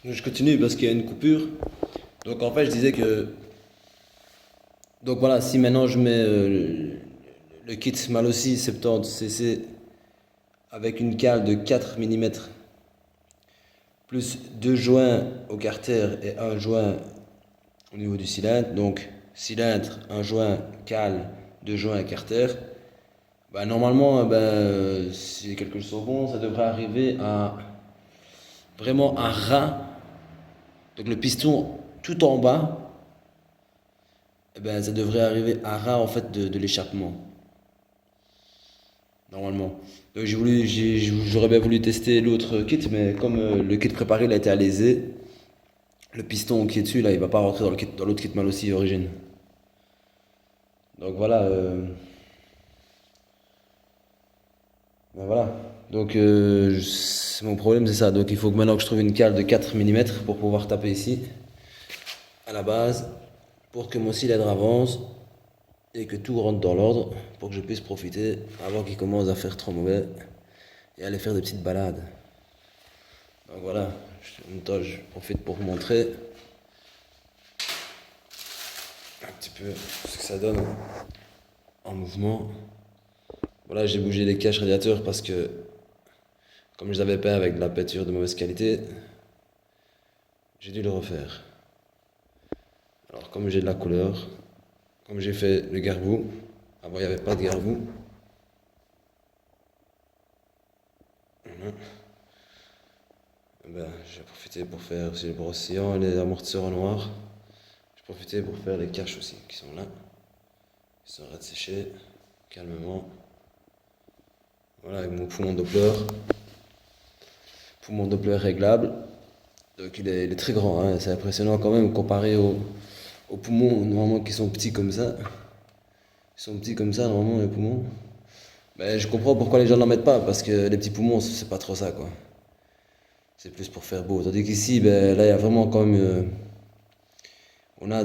Je continue parce qu'il y a une coupure. Donc en fait, je disais que. Donc voilà, si maintenant je mets le kit Malossi 70 cc avec une cale de 4 mm plus deux joints au carter et un joint au niveau du cylindre, donc cylindre, un joint, cale, deux joints et carter, bah normalement, si les calculs sont bons, ça devrait arriver à vraiment un ras. Donc le piston tout en bas, ça devrait arriver à ras en fait de l'échappement, normalement. Donc j'aurais bien voulu tester l'autre kit, mais comme le kit préparé il a été alésé, le piston qui est dessus là, il va pas rentrer dans l'autre kit mal aussi origine. Donc voilà, voilà. Donc mon problème c'est ça. Donc il faut que maintenant que je trouve une cale de 4 mm pour pouvoir taper ici à la base, pour que mon cylindre avance et que tout rentre dans l'ordre pour que je puisse profiter avant qu'il commence à faire trop mauvais et aller faire des petites balades. Donc voilà, en même temps je profite pour vous montrer un petit peu ce que ça donne en mouvement. Voilà, j'ai bougé les caches radiateurs parce que comme je les avais peints avec de la peinture de mauvaise qualité, j'ai dû le refaire. Alors comme j'ai de la couleur, comme j'ai fait le gargou, avant il n'y avait pas de gargou. Voilà. J'ai profité pour faire aussi le brossillon et les amortisseurs en noir. J'ai profité pour faire les caches aussi qui sont là. Ils sont en train de sécher calmement. Voilà, avec mon poumon Doppler. Poumon Doppler réglable. Donc il est très grand, hein. C'est impressionnant quand même comparé aux poumons normalement qui sont petits comme ça. Ils sont petits comme ça normalement les poumons. Mais je comprends pourquoi les gens n'en mettent pas, parce que les petits poumons c'est pas trop ça quoi. C'est plus pour faire beau. Tandis qu'ici, là il y a vraiment quand même. On a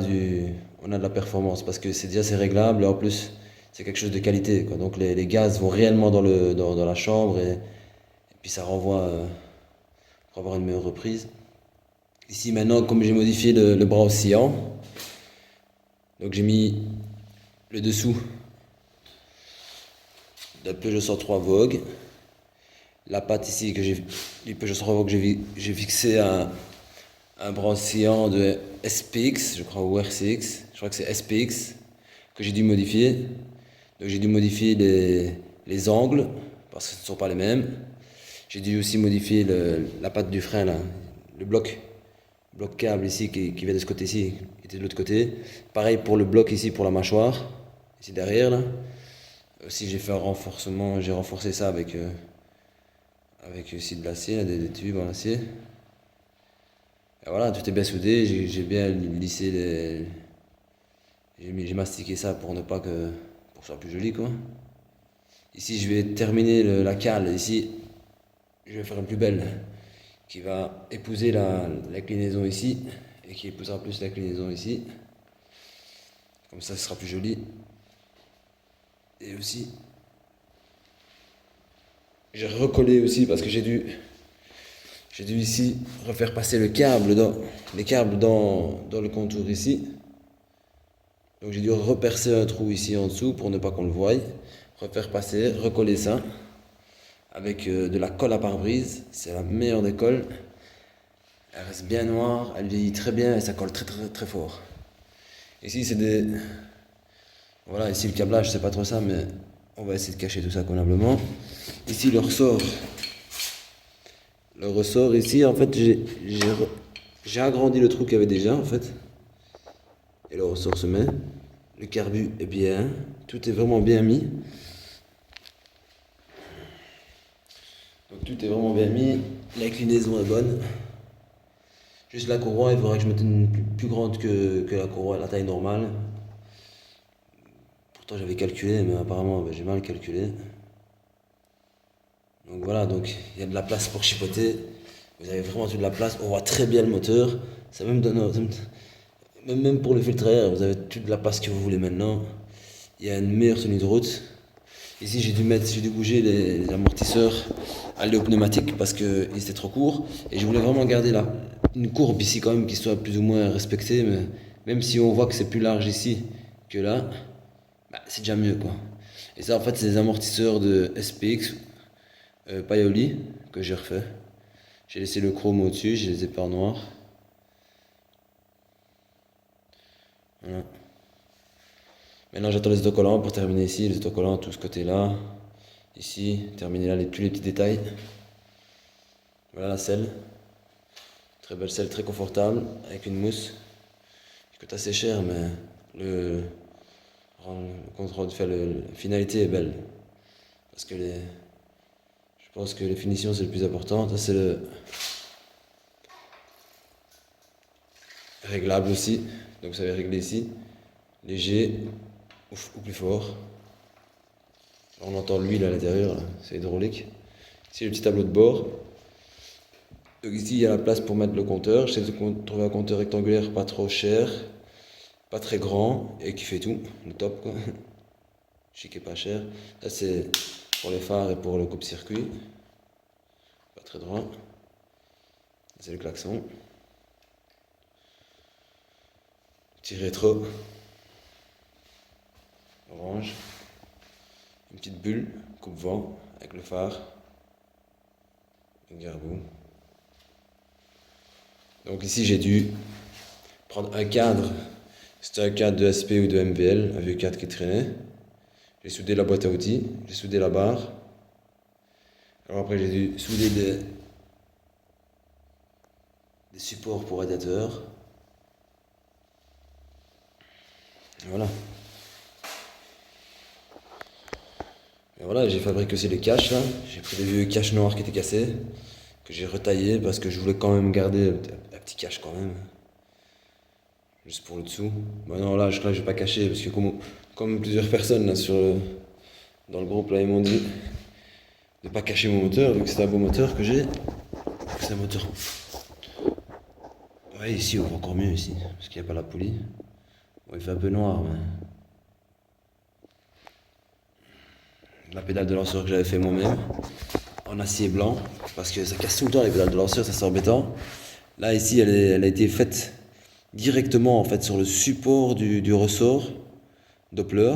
on a de la performance parce que c'est réglable et en plus c'est quelque chose de qualité quoi. Donc les gaz vont réellement dans la chambre et puis ça renvoie pour avoir une meilleure reprise. Ici maintenant, comme j'ai modifié le bras oscillant, donc j'ai mis le dessous d'un Peugeot 103 Vogue. La patte ici que j'ai du Peugeot 103 Vogue, j'ai fixé un bras oscillant de SPX, je crois, ou RCX, je crois que c'est SPX, que j'ai dû modifier. Donc j'ai dû modifier les angles, parce que ce ne sont pas les mêmes. J'ai dû aussi modifier la patte du frein, là, le bloc câble ici qui vient de ce côté-ci, qui était de l'autre côté. Pareil pour le bloc ici pour la mâchoire, ici derrière là. Aussi j'ai fait un renforcement, j'ai renforcé ça avec aussi de l'acier, des tubes en acier. Et voilà, tout est bien soudé, j'ai bien lissé j'ai mastiqué ça pour ne pas pour que ce soit plus joli quoi. Ici je vais terminer la cale, ici je vais faire une plus belle qui va épouser l'inclinaison ici et qui épousera plus l'inclinaison ici. Comme ça ce sera plus joli. Et aussi j'ai recollé aussi parce que j'ai dû ici refaire passer les câbles dans le contour ici. Donc j'ai dû repercer un trou ici en dessous pour ne pas qu'on le voie. Refaire passer, recoller ça avec de la colle à pare-brise. C'est la meilleure des colles. Elle reste bien noire, elle vieillit très bien et ça colle très très très fort. Ici c'est des... Voilà, ici le câblage c'est pas trop ça mais on va essayer de cacher tout ça convenablement. Ici le ressort. Le ressort ici en fait j'ai agrandi le trou qu'il y avait déjà en fait. Et le ressort se met. Le carbu est bien. Tout est vraiment bien mis. Donc tout est vraiment bien mis. L'inclinaison est bonne. Juste la courroie, il faudrait que je mette une plus grande que la courroie, la taille normale. Pourtant j'avais calculé, mais apparemment j'ai mal calculé. Donc voilà, donc il y a de la place pour chipoter. Vous avez vraiment toute de la place. On voit très bien le moteur. Ça même donne, même pour le filtre à air, vous avez toute la place que vous voulez maintenant. Il y a une meilleure tenue de route. Ici, j'ai dû bouger les amortisseurs à l'éau pneumatique parce qu'ils étaient trop courts. Et je voulais vraiment garder une courbe ici quand même qui soit plus ou moins respectée. Mais même si on voit que c'est plus large ici que là, bah, c'est déjà mieux quoi. Et ça, en fait, c'est des amortisseurs de SPX Paoli que j'ai refait. J'ai laissé le chrome au-dessus, j'ai les épais en noir. Voilà. Maintenant j'attends les autocollants pour terminer ici, les autocollants tout ce côté-là, ici, terminer là tous les petits détails. Voilà la selle, très belle selle, très confortable, avec une mousse, qui coûte assez cher, mais le contrôle, enfin, la finalité est belle. Parce que je pense que les finitions c'est le plus important. Ça c'est le réglable aussi, donc vous savez régler ici, léger ou plus fort. On entend l'huile à l'intérieur, c'est hydraulique. Ici le petit tableau de bord. Donc ici il y a la place pour mettre le compteur. J'essaie de trouver un compteur rectangulaire pas trop cher, pas très grand et qui fait tout, le top quoi. Chic et pas cher. Là c'est pour les phares et pour le coupe-circuit. Pas très droit. C'est le klaxon. Petit rétro. Orange. Une petite bulle, coupe-vent, avec le phare. Un gargou. Donc ici j'ai dû prendre un cadre. C'était un cadre de SP ou de MVL, un vieux cadre qui traînait. J'ai soudé la boîte à outils, j'ai soudé la barre. Alors après j'ai dû souder des supports pour radiateur. Voilà. Et voilà, j'ai fabriqué aussi les caches là. J'ai pris des vieux caches noirs qui étaient cassés, que j'ai retaillés parce que je voulais quand même garder un petit cache quand même. Juste pour le dessous. Maintenant là, je vais pas cacher parce que comme plusieurs personnes là dans le groupe là ils m'ont dit de pas cacher mon moteur vu que c'est un beau moteur que j'ai. C'est un moteur. Ouais, ici on voit encore mieux ici parce qu'il n'y a pas la poulie. Bon, il fait un peu noir mais. La pédale de lanceur que j'avais fait moi-même en acier blanc parce que ça casse tout le temps les pédales de lanceur, ça c'est embêtant. Là ici elle a été faite directement en fait sur le support du ressort Doppler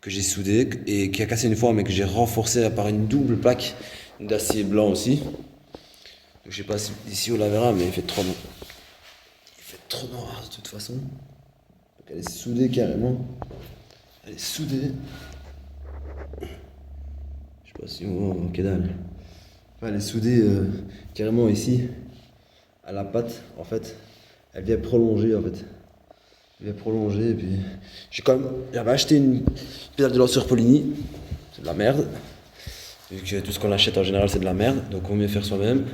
que j'ai soudé et qui a cassé une fois mais que j'ai renforcé par une double plaque d'acier blanc aussi. Donc, je sais pas si ici on la verra mais il fait trop noir de toute façon. Donc elle est soudée carrément. Elle est soudée. Je sais pas si on voit, que dalle. Enfin, elle est soudée carrément ici à la patte en fait. Elle vient prolonger en fait. Elle vient prolonger et puis j'avais acheté une pédale de lanceur Polini. C'est de la merde. Vu que tout ce qu'on achète en général c'est de la merde, donc on vaut mieux faire soi-même.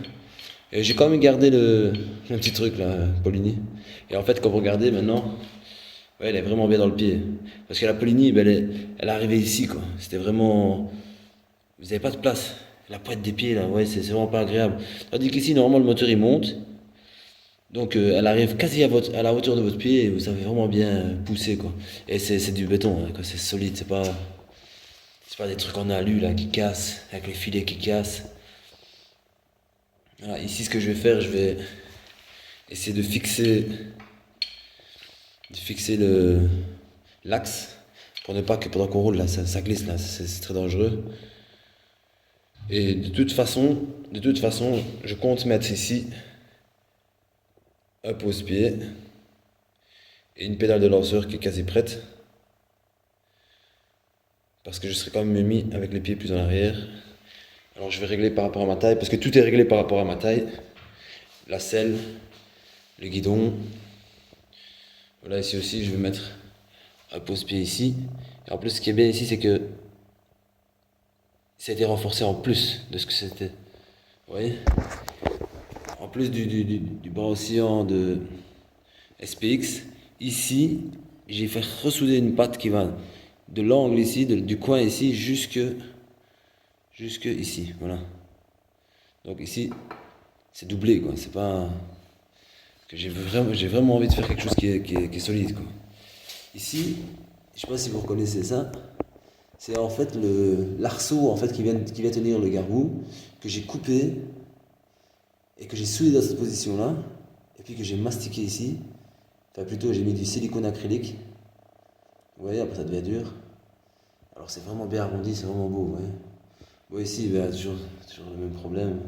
Et j'ai quand même gardé le petit truc là, Polini. Et en fait quand vous regardez maintenant, ouais, elle est vraiment bien dans le pied. Parce que la Polini, ben, elle est arrivée ici quoi. C'était vraiment. Vous n'avez pas de place. La pointe des pieds là, ouais, c'est vraiment pas agréable. Tandis qu'ici, normalement, le moteur il monte. Donc elle arrive quasi à la hauteur de votre pied et vous savez vraiment bien pousser quoi. Et c'est du béton, hein, quoi. C'est solide, c'est pas des trucs en alu là qui cassent, avec les filets qui cassent. Voilà, ici ce que je vais faire, je vais essayer de fixer l'axe pour ne pas que pendant qu'on roule là, ça glisse là, c'est très dangereux. Et de toute façon, je compte mettre ici un pose-pied et une pédale de lanceur qui est quasi prête. Parce que je serai quand même mis avec les pieds plus en arrière. Alors je vais régler par rapport à ma taille, parce que tout est réglé par rapport à ma taille. La selle, le guidon. Voilà, ici aussi je vais mettre un pose-pied ici. Et en plus ce qui est bien ici c'est que ça a été renforcé en plus de ce que c'était. Vous voyez ? En plus du bras oscillant de SPX, ici, j'ai fait ressouder une patte qui va de l'angle ici, du coin ici, jusque ici, voilà. Donc ici, c'est doublé, quoi. C'est pas que j'ai vraiment envie de faire quelque chose qui est solide, quoi. Ici, je sais pas si vous reconnaissez ça, C'est en fait l'arceau en fait, qui vient tenir le gargou, que j'ai coupé et que j'ai soudé dans cette position-là, et puis que j'ai mastiqué ici. Enfin plutôt j'ai mis du silicone acrylique. Vous voyez, après ça devient dur. Alors c'est vraiment bien arrondi, c'est vraiment beau. Ouais. Bon ici, ben, toujours le même problème.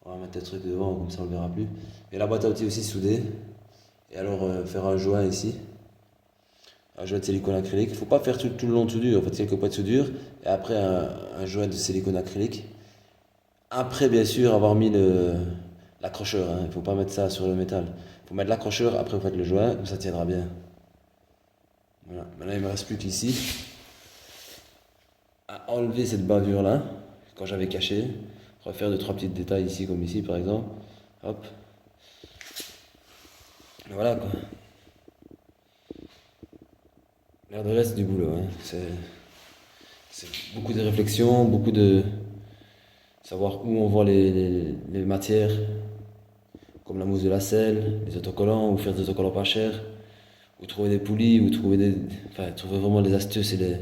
On va mettre le truc devant, comme ça on le verra plus. Et la boîte à outils aussi soudée. Et alors faire un joint ici. Un joint de silicone acrylique. Il ne faut pas faire tout le long de soudure. En fait, quelques points de soudure. Et après un joint de silicone acrylique. Après, bien sûr, avoir mis l'accrocheur. Hein. Il ne faut pas mettre ça sur le métal. Il faut mettre l'accrocheur, après vous faites le joint, ça tiendra bien. Voilà. Maintenant, il ne me reste plus qu'ici à enlever cette bavure là, quand j'avais caché. Refaire 2-3 petits détails ici, comme ici par exemple. Hop. Et voilà quoi. L'air de reste du boulot. Hein. C'est beaucoup de réflexion, beaucoup de savoir où on voit les matières, comme la mousse de la selle, les autocollants, ou faire des autocollants pas chers, ou trouver des poulies, ou trouver vraiment les astuces et les.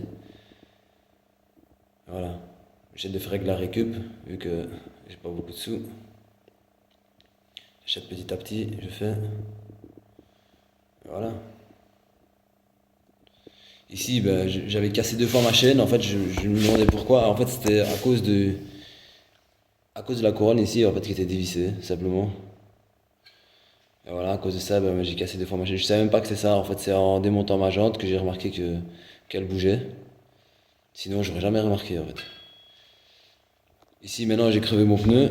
Voilà. J'essaie de faire avec la récup, vu que j'ai pas beaucoup de sous. J'achète petit à petit, je fais. Et voilà. Ici, ben, j'avais cassé 2 fois ma chaîne. En fait, je me demandais pourquoi. En fait, c'était à cause de la couronne ici, en fait, qui était dévissée, simplement. Et voilà, à cause de ça, ben, j'ai cassé 2 fois ma chaîne. Je savais même pas que c'est ça. En fait, c'est en démontant ma jante que j'ai remarqué qu'elle bougeait. Sinon, j'aurais jamais remarqué, en fait. Ici, maintenant, j'ai crevé mon pneu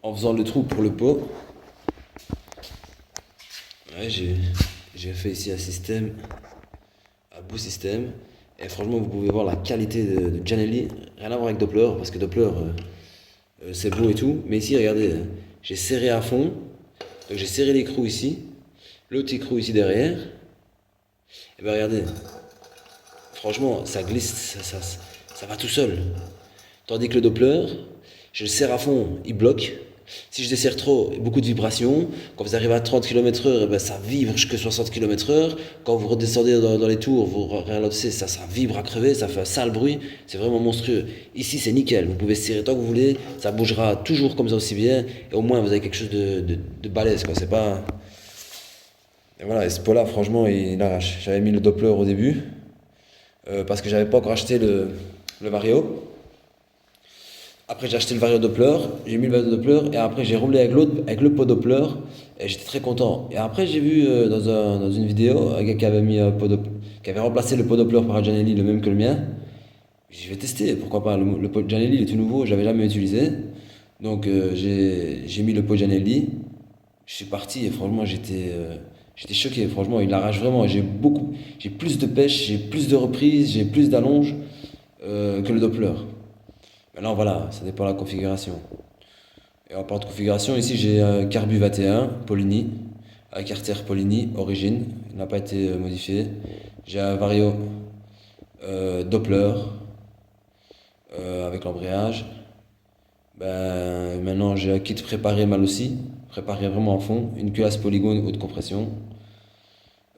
en faisant le trou pour le pot. Ouais, j'ai fait ici un beau système. Et franchement, vous pouvez voir la qualité de Gianelli. Rien à voir avec Doppler, parce que Doppler, c'est beau et tout. Mais ici, regardez, j'ai serré à fond. Donc j'ai serré l'écrou ici, l'autre écrou ici derrière. Et bien regardez, franchement, ça glisse, ça va tout seul. Tandis que le Doppler, je le serre à fond, il bloque. Si je desserre trop, beaucoup de vibrations. Quand vous arrivez à 30 km/h, ben ça vibre jusqu'à 60 km/h. Quand vous redescendez dans les tours, vous ralentissez, ça vibre à crever, ça fait un sale bruit. C'est vraiment monstrueux. Ici, c'est nickel. Vous pouvez serrer tant que vous voulez. Ça bougera toujours comme ça aussi bien. Et au moins, vous avez quelque chose de balèze, quoi. C'est pas. Et voilà, et ce pot-là, franchement, il arrache. J'avais mis le Doppler au début. Parce que j'avais pas encore acheté le Vario. Après, j'ai acheté le Vario Doppler, j'ai mis le Vario Doppler, et après, j'ai roulé avec le pot Doppler, et j'étais très content. Et après, j'ai vu dans une vidéo un gars qui avait mis qui avait remplacé le pot Doppler par un Gianelli, le même que le mien. Je vais tester, pourquoi pas. Le pot Gianelli, il est tout nouveau, je l'avais jamais utilisé. Donc, j'ai mis le pot Gianelli. Je suis parti, et franchement, j'étais choqué. Franchement, il arrache vraiment. J'ai plus de pêche, j'ai plus de reprises, j'ai plus d'allonge que le Doppler. Maintenant, voilà, ça dépend de la configuration. Et en parlant de configuration, ici j'ai un Carbu 21 Polini, un carter Polini origine, il n'a pas été modifié. J'ai un Vario Doppler avec l'embrayage. Ben, maintenant j'ai un kit préparé mal aussi, préparé vraiment à fond, une culasse polygone haute compression.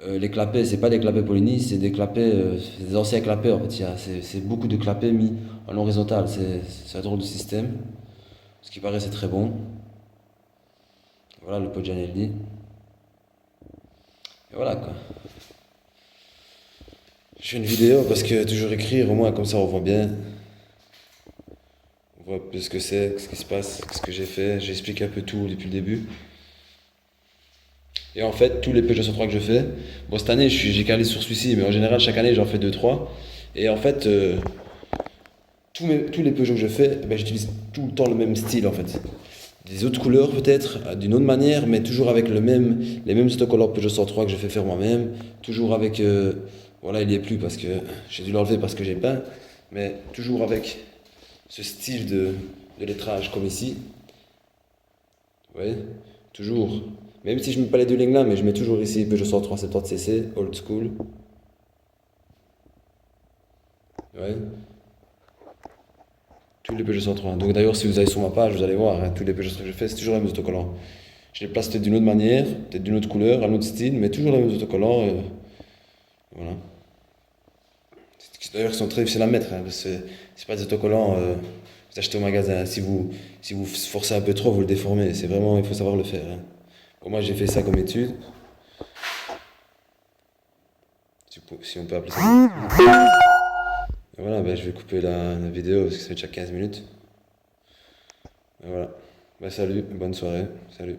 Les clapets, c'est pas des clapets Polini, c'est des clapets, c'est des anciens clapets en fait. C'est beaucoup de clapets mis en horizontal, c'est un drôle de système. Ce qui paraît, c'est très bon. Voilà le pot Gianelli. Et voilà quoi. Je fais une vidéo parce que toujours écrire, au moins comme ça on voit bien. On voit un peu ce que c'est, ce qui se passe, ce que j'ai fait. J'explique un peu tout depuis le début. Et en fait, tous les Peugeot 103 que je fais, bon cette année j'ai calé sur celui-ci, mais en général chaque année j'en fais 2-3. Et en fait, tous les Peugeot que je fais, ben, j'utilise tout le temps le même style en fait. Des autres couleurs peut-être, d'une autre manière, mais toujours avec les mêmes autocollants Peugeot 103 que je fais faire moi-même. Toujours avec, voilà il y est plus parce que j'ai dû l'enlever parce que j'ai peint, mais toujours avec ce style de lettrage comme ici. Vous voyez, toujours. Même si je ne mets pas les deux lignes là, mais je mets toujours ici Peugeot 103 70cc, old school. Ouais. Tous les Peugeot 103. Donc d'ailleurs, si vous allez sur ma page, vous allez voir, hein, tous les Peugeot que je fais, c'est toujours les mêmes autocollants. Je les place peut-être d'une autre manière, peut-être d'une autre couleur, un autre style, mais toujours les mêmes autocollants. Voilà. D'ailleurs, ils sont très difficiles à mettre, hein, parce que c'est pas des autocollants, vous achetez au magasin. Si vous forcez un peu trop, vous le déformez. C'est vraiment, il faut savoir le faire, hein. Bon, moi, j'ai fait ça comme étude, si on peut appeler ça comme étude. Et voilà, ben, je vais couper la vidéo parce que ça fait déjà 15 minutes. Et voilà. Ben, salut, bonne soirée, salut.